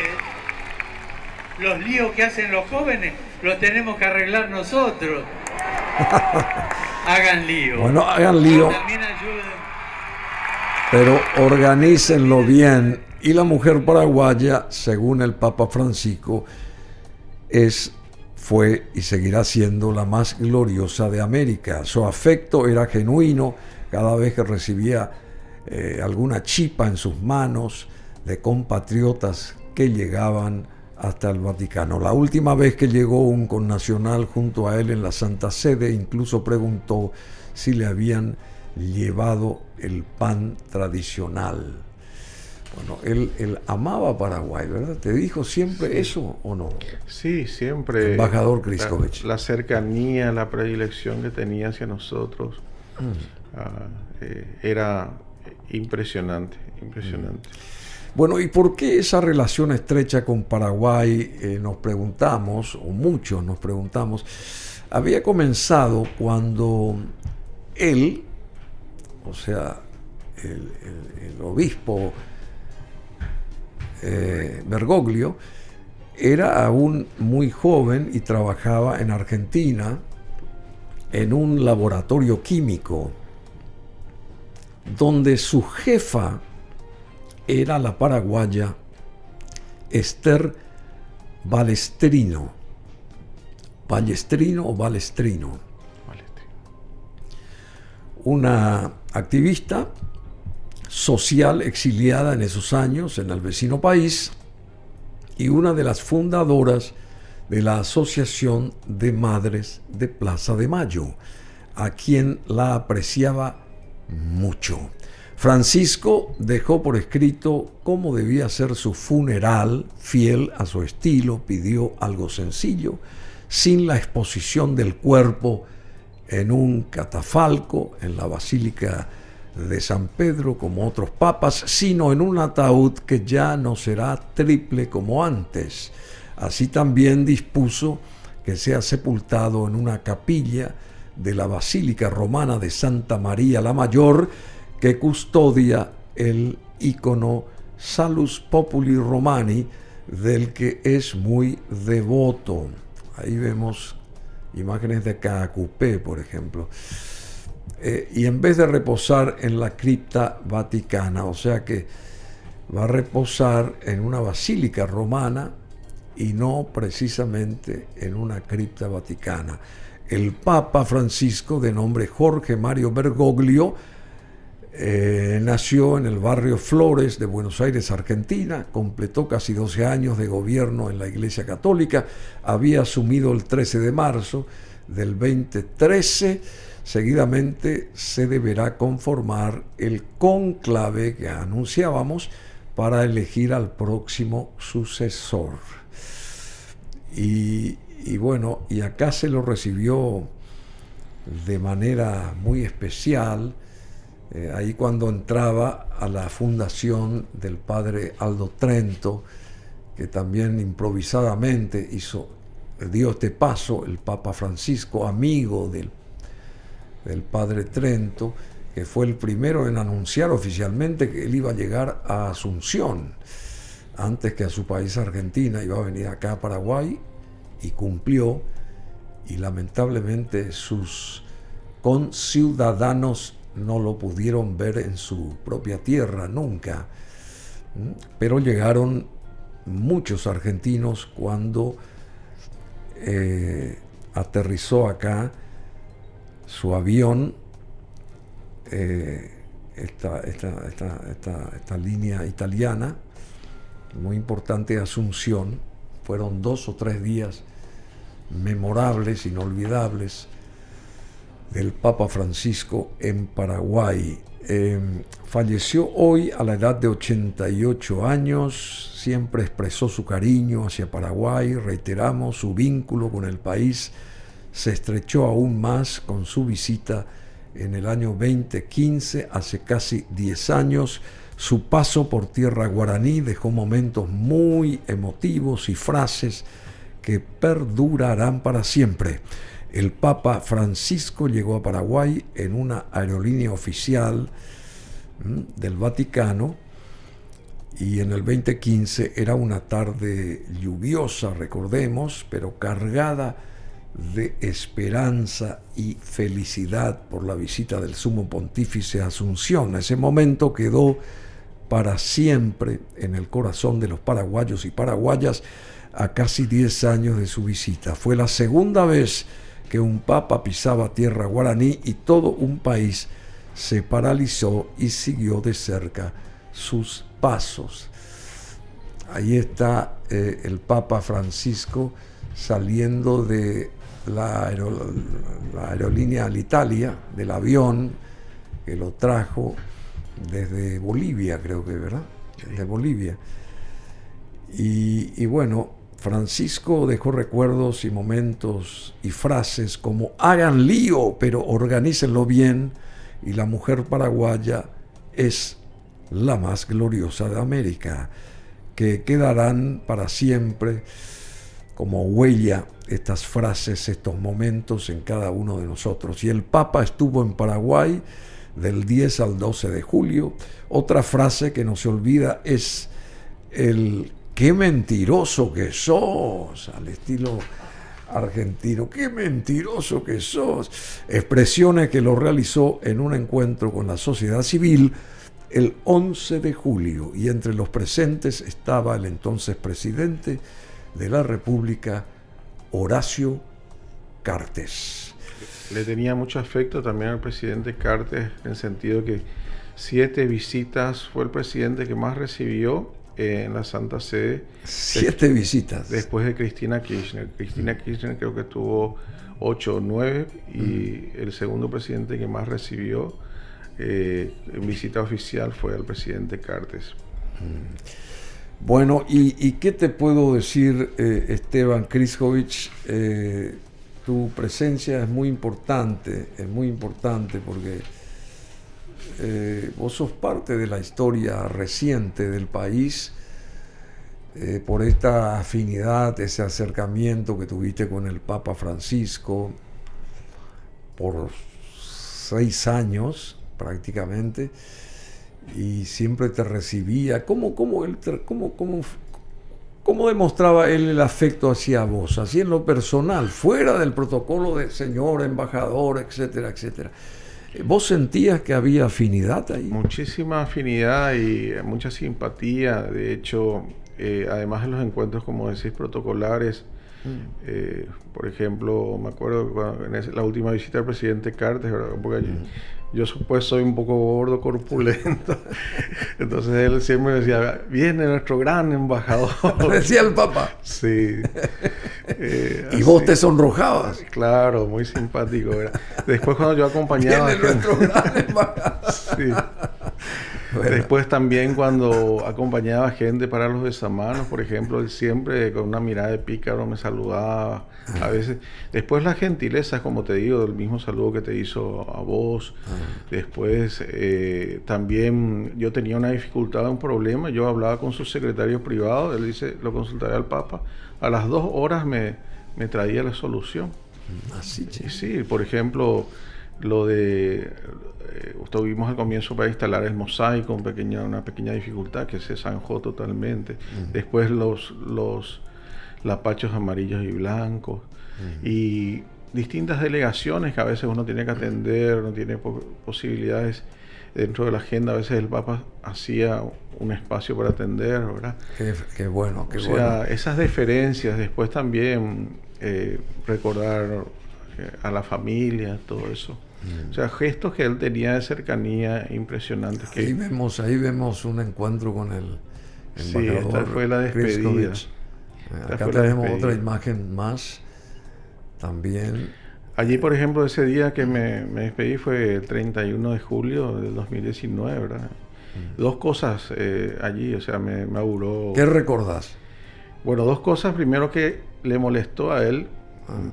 los líos que hacen los jóvenes los tenemos que arreglar nosotros. Hagan lío. Bueno, hagan lío, También ayuden. pero organícenlo bien. Y la mujer paraguaya, según el Papa Francisco, fue y seguirá siendo la más gloriosa de América. Su afecto era genuino cada vez que recibía alguna chipa en sus manos de compatriotas que llegaban hasta el Vaticano. La última vez que llegó un connacional junto a él en la Santa Sede, incluso preguntó si le habían llevado el pan tradicional. Bueno, él amaba Paraguay, ¿verdad? ¿Te dijo siempre eso o no? Sí, siempre. Embajador Kriskovich. La cercanía, la predilección que tenía hacia nosotros era impresionante. Bueno, ¿y por qué esa relación estrecha con Paraguay, nos preguntamos, o muchos nos preguntamos, había comenzado cuando él, o sea, el obispo Bergoglio, era aún muy joven y trabajaba en Argentina en un laboratorio químico donde su jefa era la paraguaya Esther Balestrino, una activista social exiliada en esos años en el vecino país y una de las fundadoras de la Asociación de Madres de Plaza de Mayo, a quien la apreciaba mucho. Francisco dejó por escrito cómo debía ser su funeral, fiel a su estilo, pidió algo sencillo, sin la exposición del cuerpo en un catafalco en la Basílica de San Pedro como otros papas, sino en un ataúd que ya no será triple como antes. Así también dispuso que sea sepultado en una capilla de la Basílica Romana de Santa María la Mayor, que custodia el ícono Salus Populi Romani, del que es muy devoto. Ahí vemos imágenes de Caacupé, por ejemplo. Y en vez de reposar en la cripta vaticana, o sea que va a reposar en una basílica romana y no precisamente en una cripta vaticana. El Papa Francisco, de nombre Jorge Mario Bergoglio, Nació en el barrio Flores de Buenos Aires, Argentina, completó casi 12 años de gobierno en la Iglesia Católica, había asumido el 13 de marzo del 2013, seguidamente se deberá conformar el cónclave que anunciábamos para elegir al próximo sucesor. Y bueno, y acá se lo recibió de manera muy especial, ahí cuando entraba a la fundación del padre Aldo Trento, que también improvisadamente dio este paso, el Papa Francisco, amigo del padre Trento, que fue el primero en anunciar oficialmente que él iba a llegar a Asunción, antes que a su país Argentina, iba a venir acá a Paraguay, y cumplió, y lamentablemente sus conciudadanos no lo pudieron ver en su propia tierra nunca, pero llegaron muchos argentinos cuando aterrizó acá su avión, esta línea italiana muy importante, Asunción. Fueron 2 o 3 días memorables, inolvidables, del Papa Francisco en Paraguay. Falleció hoy a la edad de 88 años, siempre expresó su cariño hacia Paraguay, reiteramos, su vínculo con el país se estrechó aún más con su visita en el año 2015, hace casi 10 años. Su paso por tierra guaraní dejó momentos muy emotivos y frases que perdurarán para siempre. El Papa Francisco llegó a Paraguay en una aerolínea oficial del Vaticano, y en el 2015 era una tarde lluviosa, recordemos, pero cargada de esperanza y felicidad por la visita del Sumo Pontífice a Asunción. Ese momento quedó para siempre en el corazón de los paraguayos y paraguayas a casi 10 años de su visita. Fue la segunda vez que un papa pisaba tierra guaraní y todo un país se paralizó y siguió de cerca sus pasos. Ahí está el Papa Francisco saliendo de la aerolínea Alitalia, del avión que lo trajo desde Bolivia, creo que, ¿verdad? Sí. De Bolivia. Y bueno, Francisco dejó recuerdos y momentos y frases como: hagan lío, pero organícenlo bien, y la mujer paraguaya es la más gloriosa de América, que quedarán para siempre como huella estas frases, estos momentos en cada uno de nosotros. Y el Papa estuvo en Paraguay del 10 al 12 de julio. Otra frase que no se olvida es el "qué mentiroso que sos", al estilo argentino, "qué mentiroso que sos", expresiones que lo realizó en un encuentro con la sociedad civil el 11 de julio, y entre los presentes estaba el entonces presidente de la República, Horacio Cartes. Le tenía mucho afecto también al presidente Cartes, en el sentido que 7 visitas fue el presidente que más recibió en la Santa Sede. 7 visitas. Después de Cristina Kirchner. Cristina Kirchner creo que tuvo 8 o 9, y el segundo presidente que más recibió en visita oficial fue el presidente Cartes. Bueno, ¿y qué te puedo decir, Esteban Kryzkovic? Tu presencia es muy importante porque vos sos parte de la historia reciente del país, por esta afinidad, ese acercamiento que tuviste con el Papa Francisco por 6 años prácticamente, y siempre te recibía. ¿Cómo demostraba él el afecto hacia vos, así en lo personal, fuera del protocolo de señor embajador, etcétera, etcétera? ¿Vos sentías que había afinidad ahí? Muchísima afinidad y mucha simpatía. De hecho, además de los encuentros, como decís, protocolares, Por ejemplo, me acuerdo la última visita del presidente Cartes, ¿verdad? Porque yo pues soy un poco gordo, corpulento. Entonces él siempre me decía, viene nuestro gran embajador. Decía el Papa. Sí. Y vos te sonrojabas. Claro, muy simpático, ¿verdad? Después cuando yo acompañaba... Viene nuestro gran embajador. Sí. Bueno. Después también cuando acompañaba gente para los besamanos, por ejemplo, él siempre con una mirada de pícaro me saludaba. A veces, después las gentilezas, como te digo, el mismo saludo que te hizo a vos. Después también yo tenía una dificultad, un problema, yo hablaba con su secretario privado, él dice, lo consultaré al Papa, a las 2 horas me traía la solución. Así, sí, por ejemplo, lo de tuvimos al comienzo para instalar el mosaico, una pequeña dificultad que se zanjó totalmente. Después los lapachos amarillos y blancos y distintas delegaciones que a veces uno tiene que atender, no tiene posibilidades dentro de la agenda. A veces el Papa hacía un espacio para atender, ¿verdad? Qué bueno, qué bueno. O sea, esas deferencias, después también recordar a la familia, todo eso. O sea, gestos que él tenía de cercanía impresionantes. Ahí vemos un encuentro con el embajador. Sí, esta fue la despedida. Acá tenemos otra imagen más también. Allí, por ejemplo, ese día que me despedí fue el 31 de julio del 2019, ¿verdad? 2 cosas allí, o sea, me auguró... ¿Qué recordás? Bueno, 2 cosas. Primero, que le molestó a él,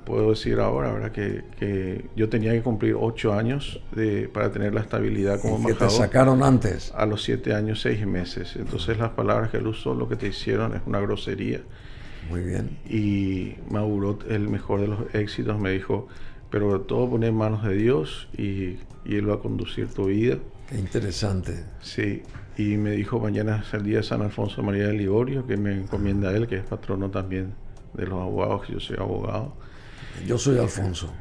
puedo decir ahora, ¿verdad? Que yo tenía que cumplir 8 años para tener la estabilidad como embajador. ¿Que te sacaron antes? A los 7 años, 6 meses. Entonces las palabras que él usó, lo que te hicieron es una grosería. Muy bien. Y me auguró el mejor de los éxitos. Me dijo, pero todo pone en manos de Dios y Él va a conducir tu vida. Qué interesante. Sí. Y me dijo, mañana es el día de San Alfonso María de Ligorio, que me encomienda a él, que es patrono también de los abogados, que yo soy abogado. Yo soy Alfonso.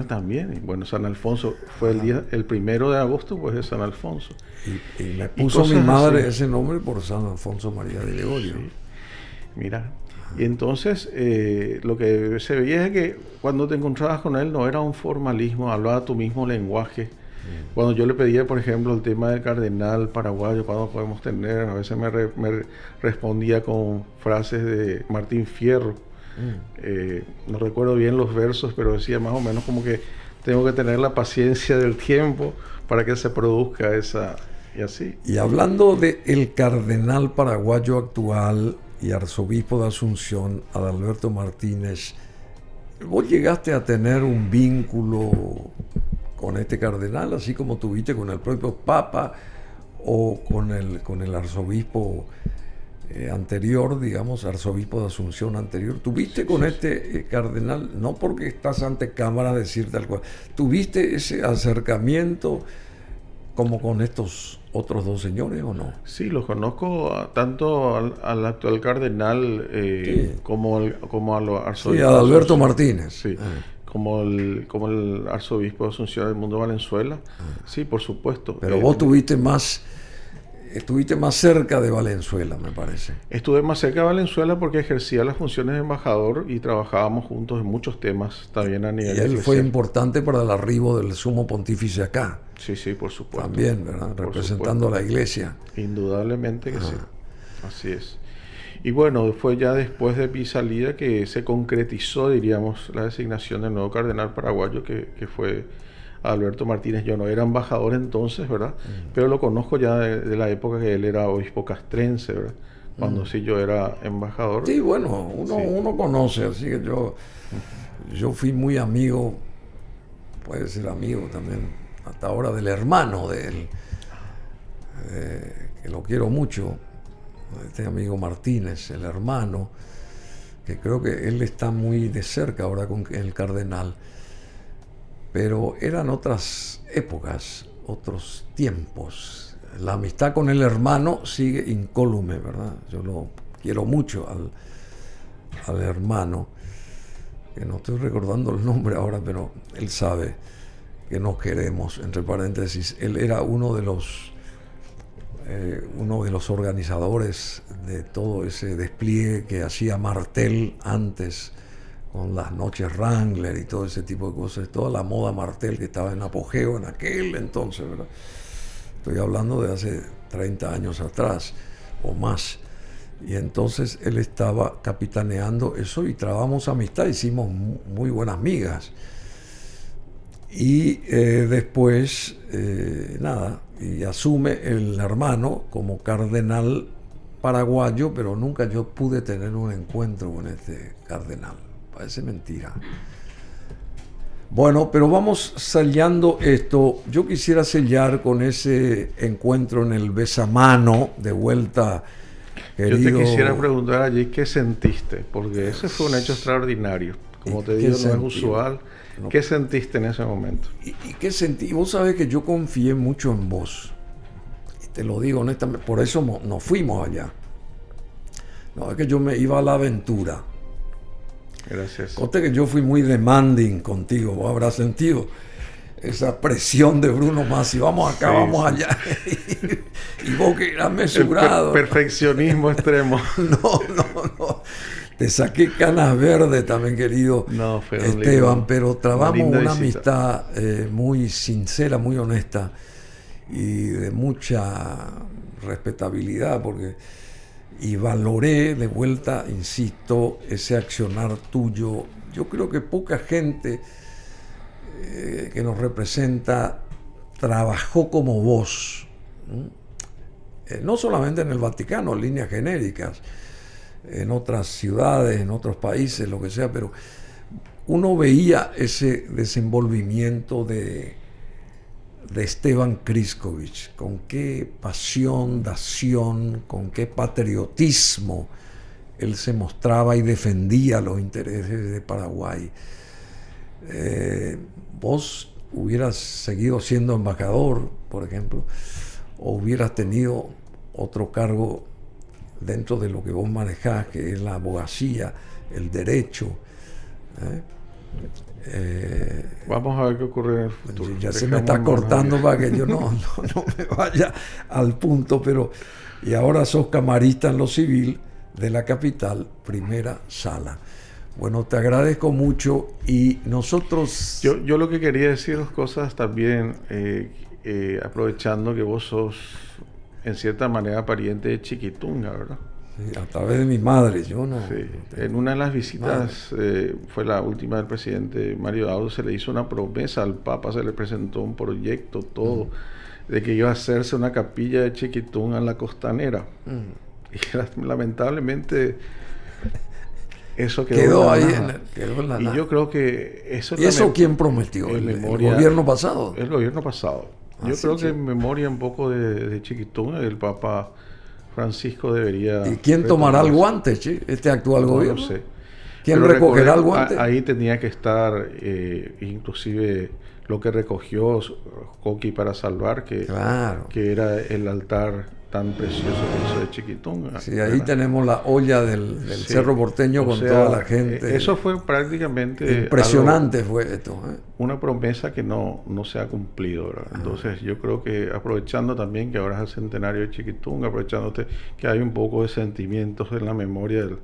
También. Bueno, San Alfonso fue el 1 de agosto, pues es San Alfonso. Y me puso mi madre ese nombre por San Alfonso María de Ligorio. Sí. Mira. Y entonces lo que se veía es que cuando te encontrabas con él no era un formalismo, hablaba tu mismo lenguaje. Cuando yo le pedía, por ejemplo, el tema del cardenal paraguayo, ¿cuándo podemos tener? A veces me respondía con frases de Martín Fierro. No recuerdo bien los versos, pero decía más o menos como que tengo que tener la paciencia del tiempo para que se produzca esa... Y así. Y hablando del cardenal paraguayo actual y arzobispo de Asunción, Adalberto Martínez, ¿vos llegaste a tener un vínculo con este cardenal, así como tuviste con el propio Papa o con el arzobispo anterior, digamos, arzobispo de Asunción anterior? ¿Tuviste con este cardenal, no porque estás ante cámara a decir tal cual, tuviste ese acercamiento como con estos otros 2 señores o no? Sí, los conozco tanto al actual cardenal como al arzobispo. Sí, Adalberto Martínez. Sí. Como el arzobispo de Asunción del Mundo Valenzuela. Sí, por supuesto. Pero vos estuviste más cerca de Valenzuela, me parece. Estuve más cerca de Valenzuela porque ejercía las funciones de embajador y trabajábamos juntos en muchos temas, también a nivel eclesial. Y él fue importante para el arribo del sumo pontífice acá. Sí, por supuesto. También, ¿verdad? Representando a la iglesia. Indudablemente que sí. Así es. Y bueno, fue ya después de mi salida que se concretizó, diríamos, la designación del nuevo cardenal paraguayo, que fue Alberto Martínez. Yo no era embajador entonces, ¿verdad? Pero lo conozco ya de la época que él era obispo castrense, ¿verdad? Cuando sí yo era embajador. Sí, bueno, uno conoce, así que yo fui muy amigo, puede ser amigo también, hasta ahora del hermano de él, que lo quiero mucho, este amigo Martínez, el hermano, que creo que él está muy de cerca ahora con el cardenal. Pero eran otras épocas, otros tiempos. La amistad con el hermano sigue incólume, ¿verdad? Yo lo quiero mucho al hermano, que no estoy recordando el nombre ahora, pero él sabe que nos queremos, entre paréntesis. Él era uno de los organizadores de todo ese despliegue que hacía Martel antes con las noches Wrangler y todo ese tipo de cosas, toda la moda Martel que estaba en apogeo en aquel entonces, ¿verdad? Estoy hablando de hace 30 años atrás o más. Y entonces él estaba capitaneando eso y trabamos amistad, hicimos muy buenas migas. Y después, nada, y asume el hermano como cardenal paraguayo, pero nunca yo pude tener un encuentro con este cardenal. Parece mentira. Bueno, pero vamos sellando esto. Yo quisiera sellar con ese encuentro en el besamano de vuelta. Querido. Yo te quisiera preguntar allí qué sentiste, porque ese fue un hecho extraordinario. Como te digo, no es usual. No. ¿Qué sentiste en ese momento? ¿Y qué sentí? Vos sabés que yo confié mucho en vos. Y te lo digo honestamente, por eso nos fuimos allá. No, es que yo me iba a la aventura. Gracias. Conste que yo fui muy demanding contigo, vos habrás sentido esa presión de Bruno Masi, vamos acá, sí, vamos allá, y vos que eras mesurado. Perfeccionismo extremo. No, te saqué canas verdes también, querido Esteban, pero trabamos una amistad muy sincera, muy honesta y de mucha respetabilidad, y valoré de vuelta, insisto, ese accionar tuyo. Yo creo que poca gente que nos representa trabajó como vos, no solamente en el Vaticano, en líneas genéricas, en otras ciudades, en otros países, lo que sea, pero uno veía ese desenvolvimiento de Esteban Kryskovic, con qué pasión, dación, con qué patriotismo él se mostraba y defendía los intereses de Paraguay. Vos hubieras seguido siendo embajador, por ejemplo, o hubieras tenido otro cargo dentro de lo que vos manejás, que es la abogacía, el derecho. Vamos a ver qué ocurre en el futuro. Ya se me está cortando para que yo no me vaya al punto, pero y ahora sos camarista en lo civil de la capital, primera sala. Bueno, te agradezco mucho y nosotros... Yo lo que quería decir dos cosas también, aprovechando que vos sos en cierta manera pariente de Chiquitunga, ¿verdad? Sí, a través de mi madre, yo no... Sí. En una de las visitas, fue la última del presidente Mario Dauro, se le hizo una promesa al Papa, se le presentó un proyecto, todo, de que iba a hacerse una capilla de Chiquitunga en la costanera. Y lamentablemente... Eso quedó ahí quedó en la nada. Y yo creo que eso... ¿Y eso quién prometió? ¿El gobierno pasado? El gobierno pasado. Yo creo que en memoria un poco de Chiquitunga, el Papa Francisco debería... ¿Y quién tomará el guante, este actual gobierno? No sé. ¿Quién recogerá el guante? Ahí tenía que estar inclusive lo que recogió Coqui para salvar, que era el altar tan precioso que hizo de Chiquitunga. Sí, ahí tenemos la olla del Cerro Porteño con toda la gente. Eso fue prácticamente... Impresionante fue esto. Una promesa que no se ha cumplido, ¿verdad? Entonces yo creo que aprovechando también que ahora es el centenario de Chiquitunga, aprovechándote que hay un poco de sentimientos en la memoria del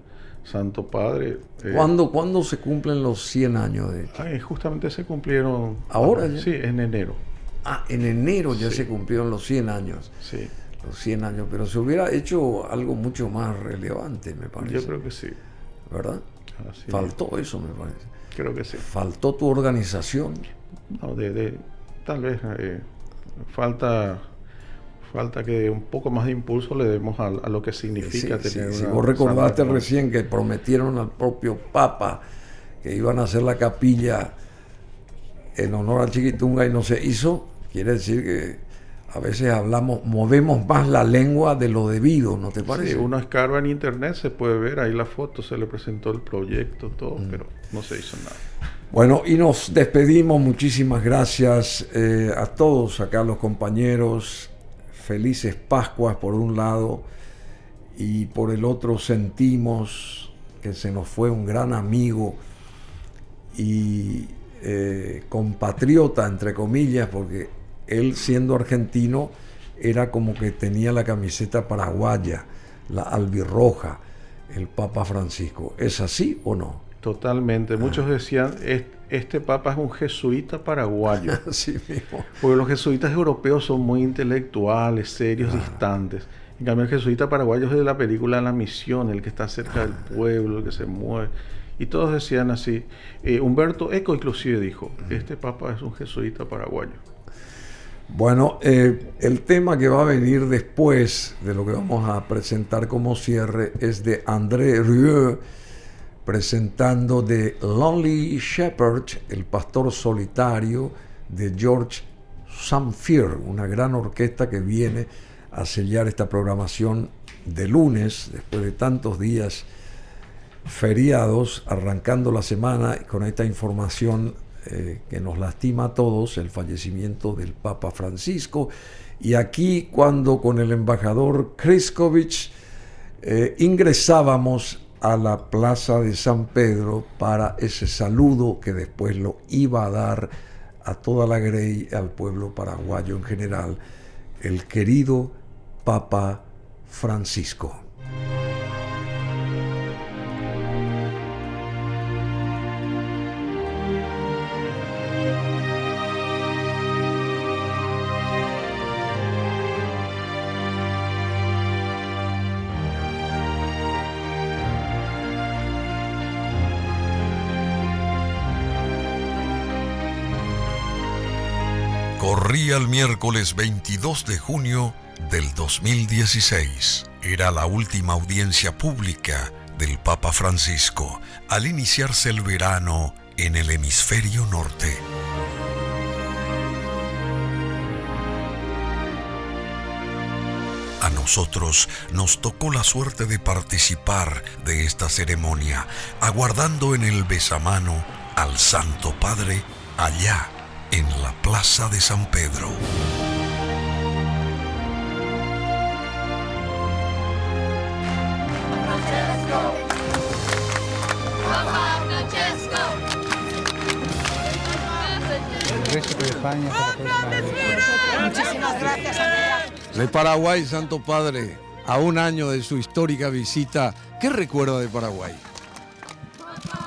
Santo Padre. ¿Cuándo se cumplen los 100 años de Chiquitunga? Justamente se cumplieron... ¿Ahora ya? Sí, en enero. En enero ya se cumplieron los 100 años. Sí. Los 100 años, pero se hubiera hecho algo mucho más relevante, me parece. Yo creo que sí. ¿Verdad? Así faltó eso, me parece. Creo que sí. Faltó tu organización. No, tal vez falta que un poco más de impulso le demos a lo que significa tener una... Si vos recordaste recién que prometieron al propio Papa que iban a hacer la capilla en honor a Chiquitunga y no se hizo, quiere decir que a veces movemos más la lengua de lo debido, ¿no te parece? Sí, uno escarba en internet, se puede ver ahí la foto, se le presentó el proyecto, todo, pero no se hizo nada. Bueno, y nos despedimos, muchísimas gracias a todos acá, los compañeros, felices Pascuas por un lado, y por el otro sentimos que se nos fue un gran amigo y compatriota, entre comillas, porque él, siendo argentino, era como que tenía la camiseta paraguaya, la albirroja, el Papa Francisco. ¿Es así o no? Totalmente. Muchos decían, este papa es un jesuita paraguayo. Así mismo. Porque los jesuitas europeos son muy intelectuales, serios, distantes. En cambio, el jesuita paraguayo es de la película La Misión, el que está cerca del pueblo, el que se mueve. Y todos decían así. Humberto Eco inclusive dijo, este papa es un jesuita paraguayo. Bueno, el tema que va a venir después de lo que vamos a presentar como cierre es de André Rieu, presentando The Lonely Shepherd, el pastor solitario, de George Zamfir, una gran orquesta que viene a sellar esta programación de lunes, después de tantos días feriados, arrancando la semana con esta información que nos lastima a todos, el fallecimiento del Papa Francisco. Y aquí, cuando con el embajador Kriskovic ingresábamos a la plaza de San Pedro para ese saludo que después lo iba a dar a toda la grey, al pueblo paraguayo en general, el querido Papa Francisco. Corría el miércoles 22 de junio del 2016. Era la última audiencia pública del Papa Francisco al iniciarse el verano en el hemisferio norte. A nosotros nos tocó la suerte de participar de esta ceremonia, aguardando en el besamano al Santo Padre allá en la Plaza de San Pedro. Muchísimas gracias, Andrea. De Paraguay, Santo Padre, a un año de su histórica visita, ¿qué recuerda de Paraguay?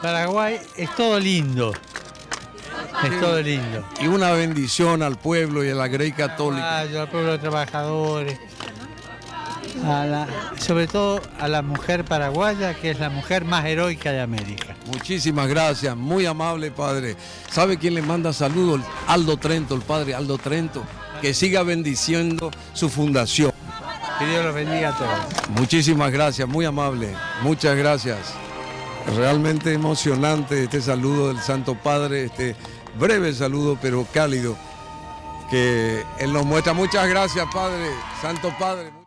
Paraguay es todo lindo. Es todo lindo. Y una bendición al pueblo y a la Grey Católica. Al pueblo de trabajadores. Sobre todo a la mujer paraguaya, que es la mujer más heroica de América. Muchísimas gracias, muy amable padre. ¿Sabe quién le manda saludos? Aldo Trento, el padre Aldo Trento, que siga bendiciendo su fundación. Que Dios los bendiga a todos. Muchísimas gracias, muy amable, muchas gracias. Realmente emocionante este saludo del Santo Padre, este breve saludo pero cálido que él nos muestra. Muchas gracias, Padre, Santo Padre.